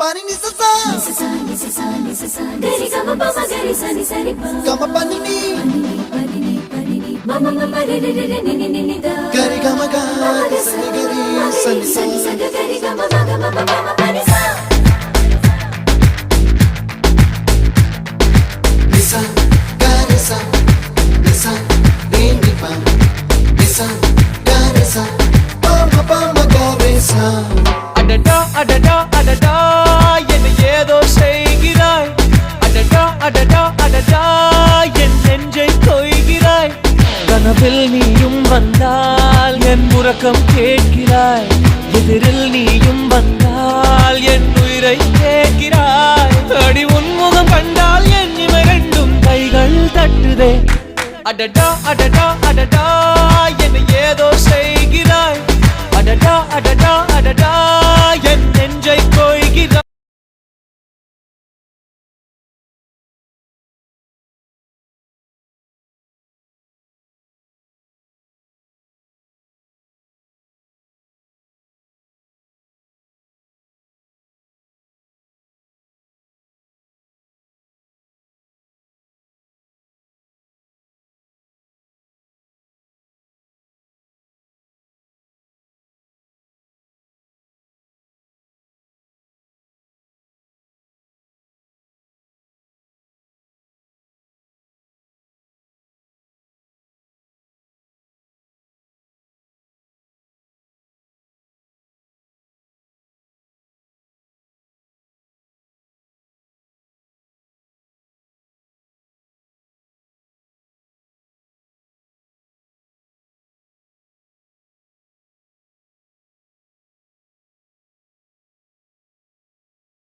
Pani ni sa sa gari gama pa ma gari sa ni sa ri pa gama pani ni mama mama re re re ni ni ni da gari gama ga sa ni gari sa ni sa gari gama ma gama mama pani sa nisa gari sa nisa re ni pa nisa gari sa pa ma gari sa அடடா அடடா அடடா என்ன ஏதோ செய்கிறாய் அடடா அடடா அடடா என் நெஞ்சை கொய்கிறாய் கனவில் நீயும் வந்தால் என் உறக்கம் கேட்கிறாய் எதிரில் நீயும் வந்தால் என் உயிரை கேட்கிறாய் அடி உன்முகம் கண்டால் என் இமை ரெண்டும் கைகள் தட்டுதே அடடா அடடா அடடா என்ன ஏதோ செய்கிறாய் அடடா அடடா அடடா என் நெஞ்சை கொய்கிறாய்